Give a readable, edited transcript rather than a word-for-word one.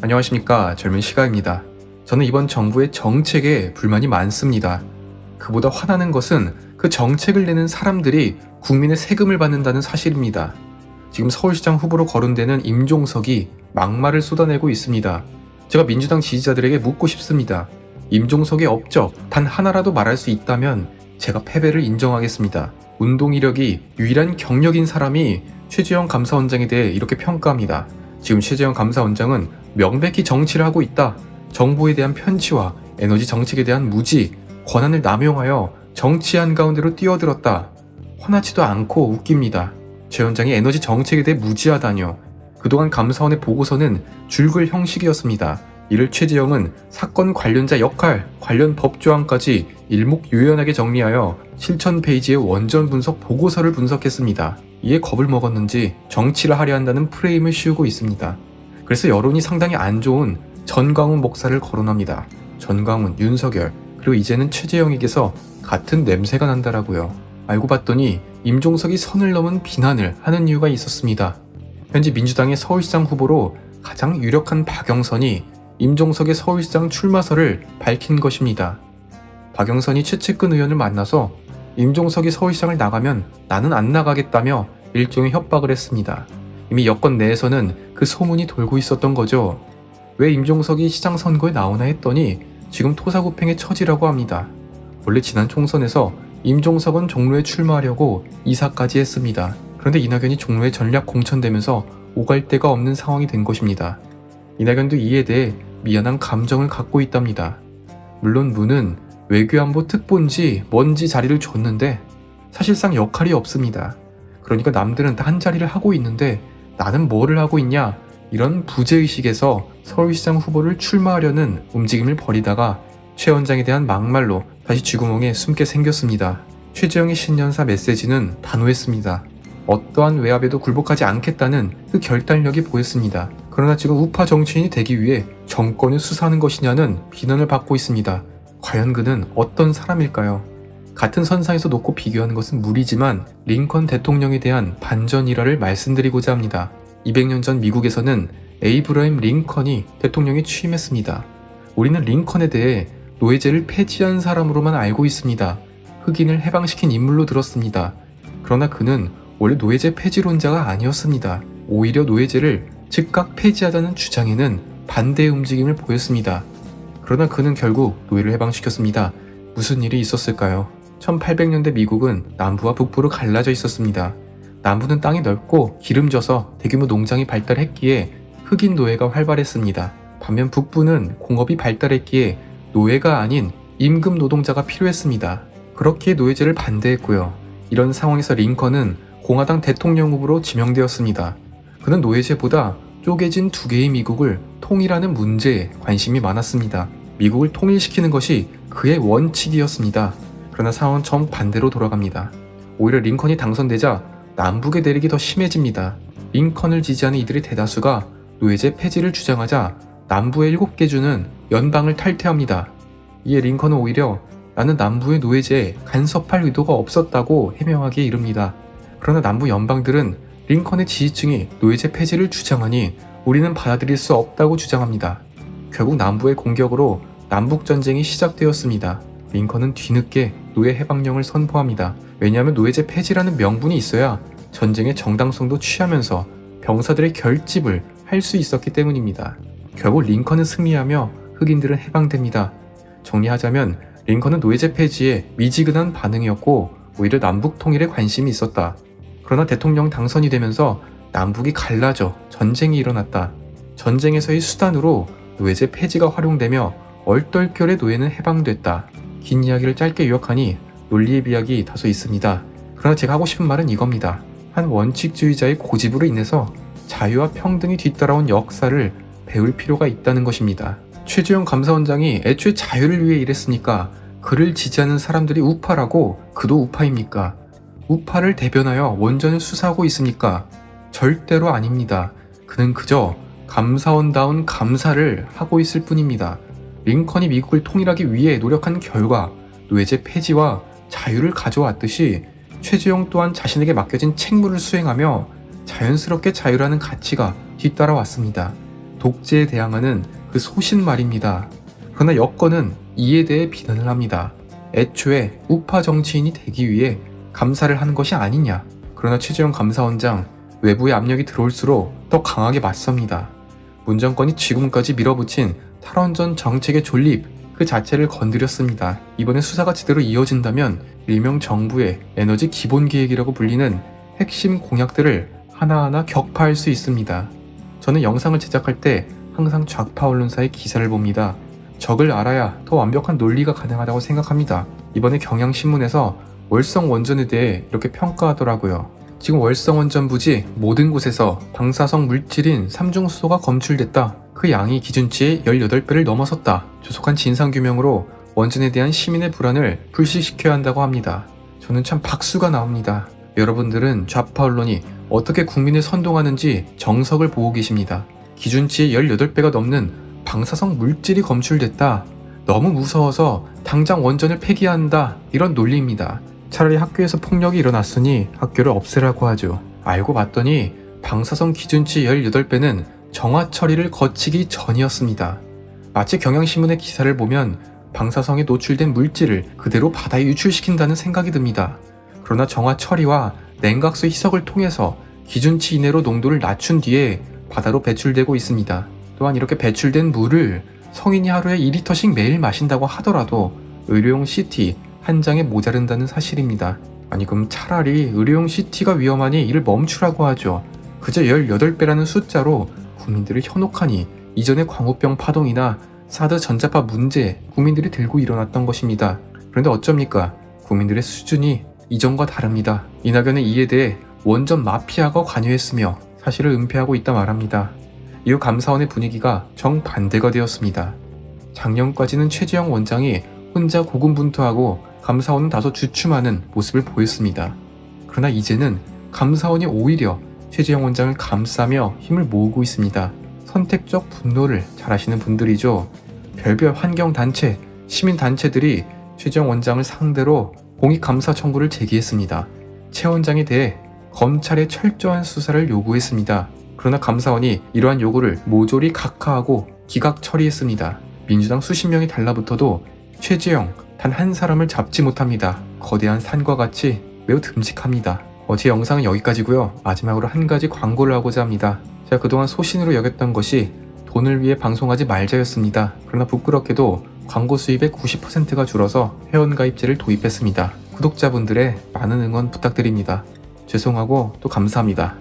안녕하십니까. 젊은 시각입니다. 저는 이번 정부의 정책에 불만이 많습니다. 그보다 화나는 것은 그 정책을 내는 사람들이 국민의 세금을 받는다는 사실입니다. 지금 서울시장 후보로 거론되는 임종석이 막말을 쏟아내고 있습니다. 제가 민주당 지지자들에게 묻고 싶습니다. 임종석의 업적 단 하나라도 말할 수 있다면 제가 패배를 인정하겠습니다. 운동 이력이 유일한 경력인 사람이 최재형 감사원장에 대해 이렇게 평가합니다. 지금 최재형 감사원장은 명백히 정치를 하고 있다. 정보에 대한 편취와 에너지 정책에 대한 무지, 권한을 남용하여 정치 한가운데로 뛰어들었다. 화나지도 않고 웃깁니다. 최 원장이 에너지 정책에 대해 무지하다뇨. 그동안 감사원의 보고서는 줄글 형식이었습니다. 이를 최재형은 사건 관련자 역할, 관련 법조항까지 일목요연하게 정리하여 7,000페이지의 원전 분석 보고서를 분석했습니다. 이에 겁을 먹었는지 정치를 하려 한다는 프레임을 씌우고 있습니다. 그래서 여론이 상당히 안 좋은 전광훈 목사를 거론합니다. 전광훈, 윤석열, 그리고 이제는 최재형에게서 같은 냄새가 난다라고요. 알고 봤더니 임종석이 선을 넘은 비난을 하는 이유가 있었습니다. 현재 민주당의 서울시장 후보로 가장 유력한 박영선이 임종석의 서울시장 출마설을 밝힌 것입니다. 박영선이 최측근 의원을 만나서 임종석이 서울시장을 나가면 나는 안 나가겠다며 일종의 협박을 했습니다. 이미 여권 내에서는 그 소문이 돌고 있었던 거죠. 왜 임종석이 시장 선거에 나오나 했더니 지금 토사구팽의 처지라고 합니다. 원래 지난 총선에서 임종석은 종로에 출마하려고 이사까지 했습니다. 그런데 이낙연이 종로에 전략 공천되면서 오갈 데가 없는 상황이 된 것입니다. 이낙연도 이에 대해 미안한 감정을 갖고 있답니다. 물론 문은 외교안보 특보인지 뭔지 자리를 줬는데 사실상 역할이 없습니다. 그러니까 남들은 다 한 자리를 하고 있는데 나는 뭐를 하고 있냐, 이런 부재의식에서 서울시장 후보를 출마하려는 움직임을 벌이다가 최 원장에 대한 막말로 다시 쥐구멍에 숨게 생겼습니다. 최재형의 신년사 메시지는 단호했습니다. 어떠한 외압에도 굴복하지 않겠다는 그 결단력이 보였습니다. 그러나 지금 우파 정치인이 되기 위해 정권을 수사하는 것이냐는 비난을 받고 있습니다. 과연 그는 어떤 사람일까요? 같은 선상에서 놓고 비교하는 것은 무리지만 링컨 대통령에 대한 반전 일화를 말씀드리고자 합니다. 200년 전 미국에서는 에이브러임 링컨이 대통령에 취임했습니다. 우리는 링컨에 대해 노예제를 폐지한 사람으로만 알고 있습니다. 흑인을 해방시킨 인물로 들었습니다. 그러나 그는 원래 노예제 폐지론자가 아니었습니다. 오히려 노예제를 즉각 폐지하자는 주장에는 반대의 움직임을 보였습니다. 그러나 그는 결국 노예를 해방시켰습니다. 무슨 일이 있었을까요? 1800년대 미국은 남부와 북부로 갈라져 있었습니다. 남부는 땅이 넓고 기름져서 대규모 농장이 발달했기에 흑인 노예가 활발했습니다. 반면 북부는 공업이 발달했기에 노예가 아닌 임금 노동자가 필요했습니다. 그렇기에 노예제를 반대했고요. 이런 상황에서 링컨은 공화당 대통령 후보로 지명되었습니다. 그는 노예제보다 쪼개진 두 개의 미국을 통일하는 문제에 관심이 많았습니다. 미국을 통일시키는 것이 그의 원칙이었습니다. 그러나 상황은 정반대로 돌아갑니다. 오히려 링컨이 당선되자 남북의 대립이 더 심해집니다. 링컨을 지지하는 이들의 대다수가 노예제 폐지를 주장하자 남부의 7개 주는 연방을 탈퇴합니다. 이에 링컨은 오히려 나는 남부의 노예제에 간섭할 의도가 없었다고 해명하기에 이릅니다. 그러나 남부 연방들은 링컨의 지지층이 노예제 폐지를 주장하니 우리는 받아들일 수 없다고 주장합니다. 결국 남부의 공격으로 남북전쟁이 시작되었습니다. 링컨은 뒤늦게 노예 해방령을 선포합니다. 왜냐하면 노예제 폐지라는 명분이 있어야 전쟁의 정당성도 취하면서 병사들의 결집을 할 수 있었기 때문입니다. 결국 링컨은 승리하며 흑인들은 해방됩니다. 정리하자면 링컨은 노예제 폐지에 미지근한 반응이었고 오히려 남북 통일에 관심이 있었다. 그러나 대통령 당선이 되면서 남북이 갈라져 전쟁이 일어났다. 전쟁에서의 수단으로 노예제 폐지가 활용되며 얼떨결에 노예는 해방됐다. 긴 이야기를 짧게 요약하니 논리의 비약이 다소 있습니다. 그러나 제가 하고 싶은 말은 이겁니다. 한 원칙주의자의 고집으로 인해서 자유와 평등이 뒤따라온 역사를 배울 필요가 있다는 것입니다. 최재형 감사원장이 애초에 자유를 위해 일했으니까 그를 지지하는 사람들이 우파라고 그도 우파입니까? 우파를 대변하여 원전을 수사하고 있습니까? 절대로 아닙니다. 그는 그저 감사원다운 감사를 하고 있을 뿐입니다. 링컨이 미국을 통일하기 위해 노력한 결과 노예제 폐지와 자유를 가져왔듯이 최재형 또한 자신에게 맡겨진 책무를 수행하며 자연스럽게 자유라는 가치가 뒤따라왔습니다. 독재에 대항하는 그 소신 말입니다. 그러나 여권은 이에 대해 비난을 합니다. 애초에 우파 정치인이 되기 위해 감사를 하는 것이 아니냐. 그러나 최재형 감사원장, 외부의 압력이 들어올수록 더 강하게 맞섭니다. 문 정권이 지금까지 밀어붙인 탈원전 정책의 존립 그 자체를 건드렸습니다. 이번에 수사가 제대로 이어진다면 일명 정부의 에너지 기본계획이라고 불리는 핵심 공약들을 하나하나 격파할 수 있습니다. 저는 영상을 제작할 때 항상 좌파 언론사의 기사를 봅니다. 적을 알아야 더 완벽한 논리가 가능하다고 생각합니다. 이번에 경향신문에서 월성 원전에 대해 이렇게 평가하더라고요. 지금 월성 원전 부지 모든 곳에서 방사성 물질인 삼중수소가 검출됐다. 그 양이 기준치의 18배를 넘어섰다. 조속한 진상규명으로 원전에 대한 시민의 불안을 불식시켜야 한다고 합니다. 저는 참 박수가 나옵니다. 여러분들은 좌파 언론이 어떻게 국민을 선동하는지 정석을 보고 계십니다. 기준치의 18배가 넘는 방사성 물질이 검출됐다. 너무 무서워서 당장 원전을 폐기한다. 이런 논리입니다. 차라리 학교에서 폭력이 일어났으니 학교를 없애라고 하죠. 알고 봤더니 방사성 기준치 18배는 정화 처리를 거치기 전이었습니다. 마치 경향신문의 기사를 보면 방사성에 노출된 물질을 그대로 바다에 유출시킨다는 생각이 듭니다. 그러나 정화 처리와 냉각수 희석을 통해서 기준치 이내로 농도를 낮춘 뒤에 바다로 배출되고 있습니다. 또한 이렇게 배출된 물을 성인이 하루에 2리터씩 매일 마신다고 하더라도 의료용 CT 한 장에 모자른다는 사실입니다. 아니 그럼 차라리 의료용 CT가 위험하니 이를 멈추라고 하죠. 그저 18배라는 숫자로 국민들을 현혹하니 이전의 광우병 파동이나 사드 전자파 문제 국민들이 들고 일어났던 것입니다. 그런데 어쩝니까? 국민들의 수준이 이전과 다릅니다. 이낙연은 이에 대해 원전 마피아가 관여했으며 사실을 은폐하고 있다 말합니다. 이후 감사원의 분위기가 정반대가 되었습니다. 작년까지는 최재형 원장이 혼자 고군분투하고 감사원은 다소 주춤하는 모습을 보였습니다. 그러나 이제는 감사원이 오히려 최재형 원장을 감싸며 힘을 모으고 있습니다. 선택적 분노를 잘하시는 분들이죠. 별별 환경단체, 시민단체들이 최재형 원장을 상대로 공익감사 청구를 제기했습니다. 최 원장에 대해 검찰의 철저한 수사를 요구했습니다. 그러나 감사원이 이러한 요구를 모조리 각하하고 기각 처리했습니다. 민주당 수십 명이 달라붙어도 최재형 단 한 사람을 잡지 못합니다. 거대한 산과 같이 매우 듬직합니다. 어제 영상은 여기까지고요. 마지막으로 한 가지 광고를 하고자 합니다. 제가 그동안 소신으로 여겼던 것이 돈을 위해 방송하지 말자였습니다. 그러나 부끄럽게도 광고 수입의 90%가 줄어서 회원가입제를 도입했습니다. 구독자분들의 많은 응원 부탁드립니다. 죄송하고 또 감사합니다.